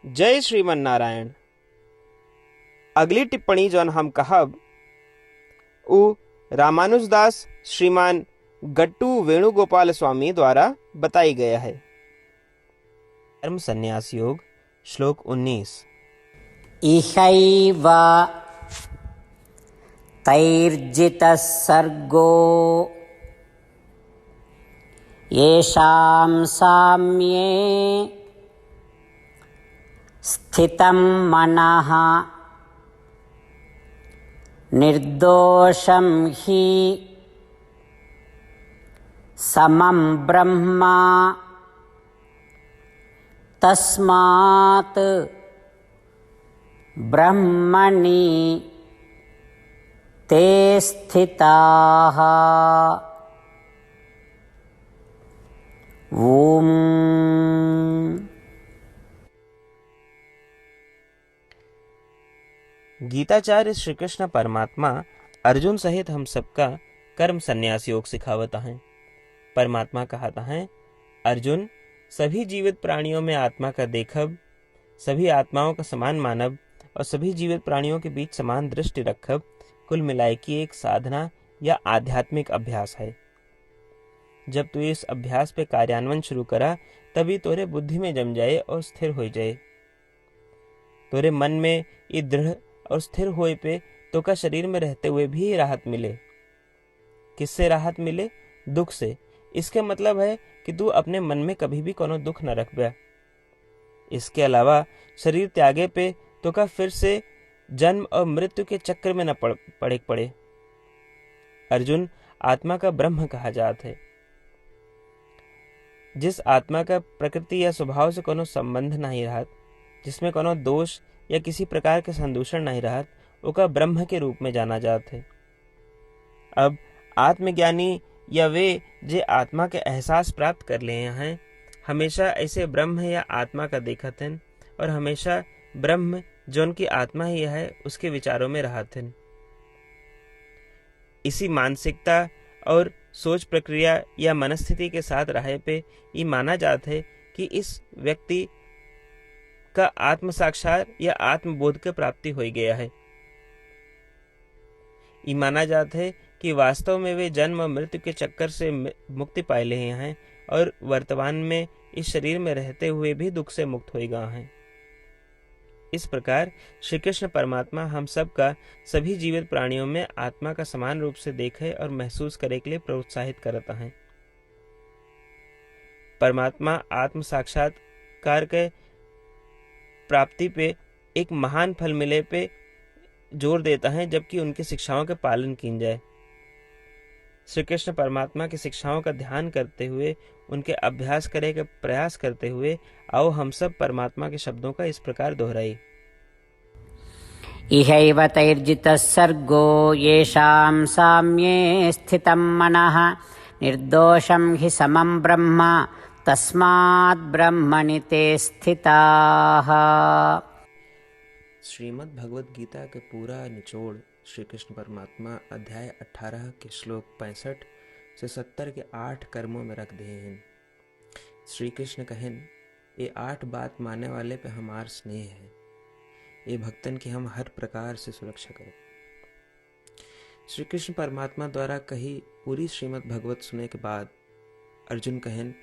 जय श्रीमन नारायण। अगली टिप्पणी जौन हम कहब उ रामानुजदास श्रीमान गट्टू वेणुगोपाल स्वामी द्वारा बताई गया है। कर्म संन्यास योग श्लोक 19। इहैव तैर्जितः सर्गो येषां साम्ये स्थितं मनः निर्दोषं हि समं ब्रह्म तस्मात् ब्रह्मणि ते स्थिताः। ओम। गीताचार्य श्री कृष्ण परमात्मा अर्जुन सहित हम सबका कर्म संन्यास योग सिखावता है। परमात्मा कहता है, अर्जुन सभी जीवित प्राणियों में आत्मा का देखब, सभी आत्माओं का समान मानब और सभी जीवित प्राणियों के बीच समान दृष्टि रखब कुल मिलाए की एक साधना या आध्यात्मिक अभ्यास है। जब तू इस अभ्यास पे कार्यान्वयन शुरू करा तभी तोरे बुद्धि में जम जाए और स्थिर हो जाए। तोरे मन में ये दृढ़ और स्थिर होए पे तो का शरीर में रहते हुए भी राहत मिले। किससे राहत मिले? दुख से। इसके मतलब है कि तू अपने मन में कभी भी कोनो दुख न रखबा। इसके अलावा शरीर त्यागे पे तो का फिर से जन्म और मृत्यु के चक्र में न पड़े। अर्जुन, आत्मा का ब्रह्म कहा जात है। जिस आत्मा का प्रकृति या स्वभाव से कोनो संबंध नहीं रहत, जिसमें कोनो दोष या किसी प्रकार के संदूषण नहीं रहत, ओका ब्रह्म के रूप में जाना जात है। अब आत्मज्ञानी या वे जे आत्मा के एहसास प्राप्त कर लिए हैं, हमेशा ऐसे ब्रह्म या आत्मा का देखत हैं और हमेशा ब्रह्म जो उनकी आत्मा ही है उसके विचारों में रहत हैं। इसी मानसिकता और सोच प्रक्रिया या मनस्थिति के साथ रहे पे ये माना जाता है कि इस व्यक्ति का आत्म साक्षात या आत्मबोध की प्राप्ति हो गया है। ये माना जाता है कि वास्तव में वे जन्म और मृत्यु के चक्कर से मुक्ति पाए ले हैं और वर्तमान में इस शरीर में रहते हुए भी दुख से मुक्त हो गए हैं। इस प्रकार श्री कृष्ण परमात्मा हम सब का सभी जीवित प्राणियों में आत्मा का समान रूप से देखे और महसूस करे के लिए प्रोत्साहित करता है। परमात्मा आत्म साक्षात्कार के प्राप्ति पे एक महान फल मिले पे जोर देता है, जबकि उनकी शिक्षाओं के पालन किया जाए। श्री कृष्ण परमात्मा की शिक्षाओं का ध्यान करते हुए, उनके अभ्यास करे का प्रयास करते हुए आओ हम सब परमात्मा के शब्दों का इस प्रकार दोहराई। इहैव तैर्जितः सर्गो येषां साम्ये स्थितं मनः निर्दोषं हि समं ब्रह्म तस्मात् ब्रह्मणि ते स्थिताः। श्रीमद् भगवद गीता के पूरा निचोड़ श्री कृष्ण परमात्मा अध्याय 18 के श्लोक 65 से 70 के 8 कर्मों में रख दिए हैं। श्री कृष्ण कहन, ये 8 बात मानने वाले पे हमार स्नेह है, ये भक्तन की हम हर प्रकार से सुरक्षा करें। श्री कृष्ण परमात्मा द्वारा कही पूरी श्रीमद् भगवत सुने के बाद अर्जुन कहन,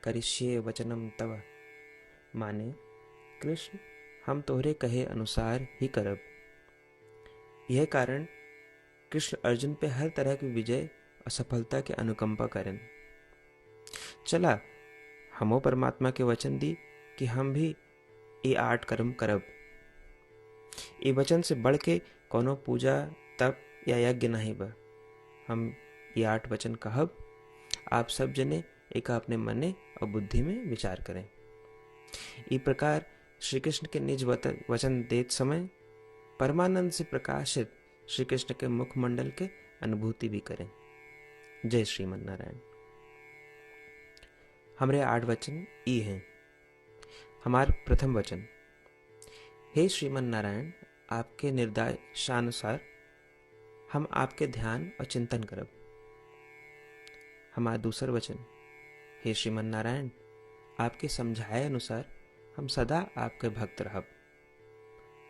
करिष्ये वचनम तव, माने कृष्ण हम तोहरे कहे अनुसार ही करब। यह कारण कृष्ण अर्जुन पे हर तरह की विजय और सफलता के अनुकंपा करें। चला हमो परमात्मा के वचन दी कि हम भी ये 8 कर्म करब। ये वचन से बढ़ के कोनो पूजा तप या यज्ञ नहीं बा। हम ये 8 वचन कहब, आप सब जने एक अपने मने और बुद्धि में विचार करें। इस प्रकार श्री कृष्ण के निज वचन देत समय परमानंद से प्रकाशित श्री कृष्ण के मुखमंडल के अनुभूति भी करें। जय श्रीमन नारायण। हमारे 8 वचन ई हैं। हमार प्रथम वचन, हे श्रीमन नारायण, आपके निर्देशानुसार हम आपके ध्यान और चिंतन करब। हमारा दूसर वचन, हे श्रीमन नारायण, आपके समझाए अनुसार हम सदा आपके भक्त रहब।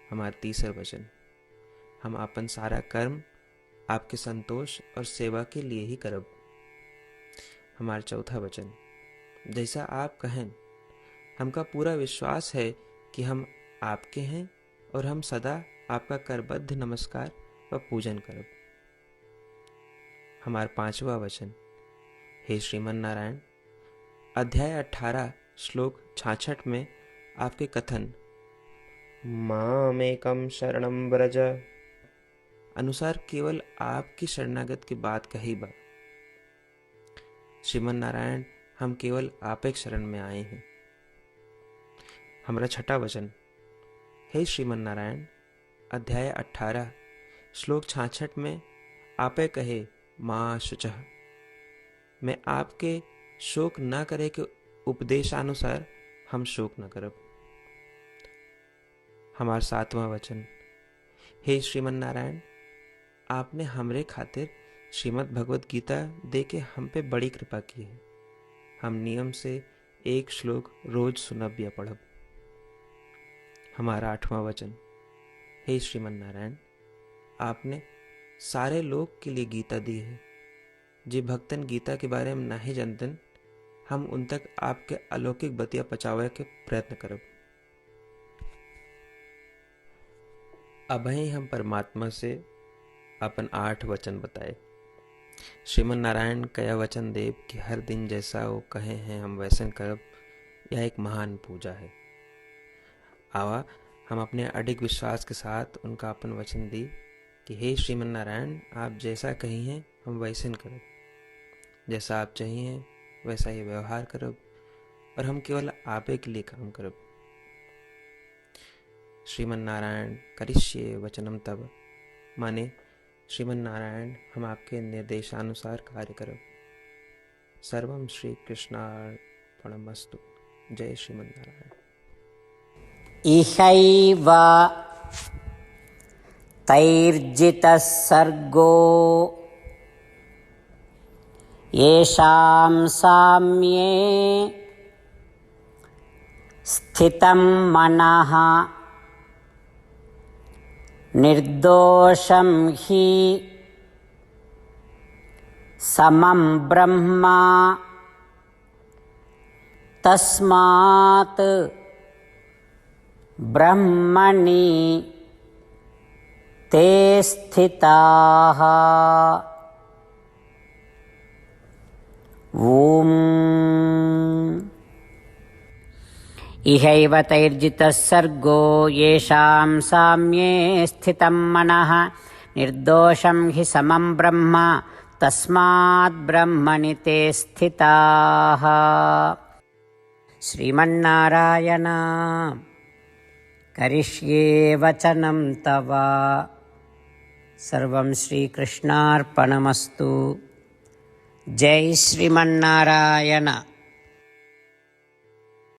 हमार तीसर वचन, हम अपन सारा कर्म आपके संतोष और सेवा के लिए ही करब। हमार चौथा वचन, जैसा आप कहें, हमका पूरा विश्वास है कि हम आपके हैं और हम सदा आपका करबद्ध नमस्कार व पूजन करब। हमार पांचवा वचन, हे श्रीमन नारायण, अध्याय 18 श्लोक 66 में आपके कथन मामेकम शरणम व्रज अनुसार केवल आपकी शरणागत की बात कही बा। श्रीमन नारायण, हम केवल आप एक शरण में आए हैं। हमारा छठा वचन, हे श्रीमन नारायण, अध्याय 18 श्लोक 66 में आपे कहे माँ शुचः, मैं आपके शोक न करे के उपदेशानुसार हम शोक न करब। हमार सातवां वचन, हे श्रीमन नारायण, आपने हमरे खातिर श्रीमद् भगवत गीता दे के हम पे बड़ी कृपा की है। हम नियम से एक श्लोक रोज सुनब या पढ़ब। हमारा आठवां वचन, हे श्रीमन नारायण, आपने सारे लोग के लिए गीता दी है। जे भक्तन गीता के बारे में नहीं जानतन, हम उन तक आपके अलौकिक बतिया पहुंचावे के प्रयत्न करब। अबही हम परमात्मा से अपन 8 वचन बताए। श्रीमन नारायण कया वचन देव कि हर दिन जैसा वो कहे हैं हम वैसन करब, यह एक महान पूजा है। आवा हम अपने अडिग विश्वास के साथ उनका अपन वचन दी कि हे श्रीमन नारायण, आप जैसा कही हैं हम वैसन करब, जैसा आप चाहिए वैसा ही व्यवहार करब और हम केवल आपे के लिए काम करब। श्रीमन नारायण करिष्ये वचनम तब, माने श्रीमन नारायण हम आपके निर्देशानुसार कार्य करब। सर्वम श्री कृष्णार्पणमस्तु। जय श्रीमन नारायण। इहैव तैर्जितः सर्गो येषां साम्ये स्थितं मनः निर्दोषं हि समं ब्रह्म तस्मात् ब्रह्मणि ते स्थिताः। ॐ इहैव तैर्जितः सर्गो येषां साम्ये स्थितं मनः निर्दोषं हि समं ब्रह्म तस्मात् ब्रह्मणि ते स्थिताः। श्रीमन्नारायण करिष्ये वचनं तव। सर्वं श्रीकृष्णार्पणमस्तु। जय श्रीमन्नारायण।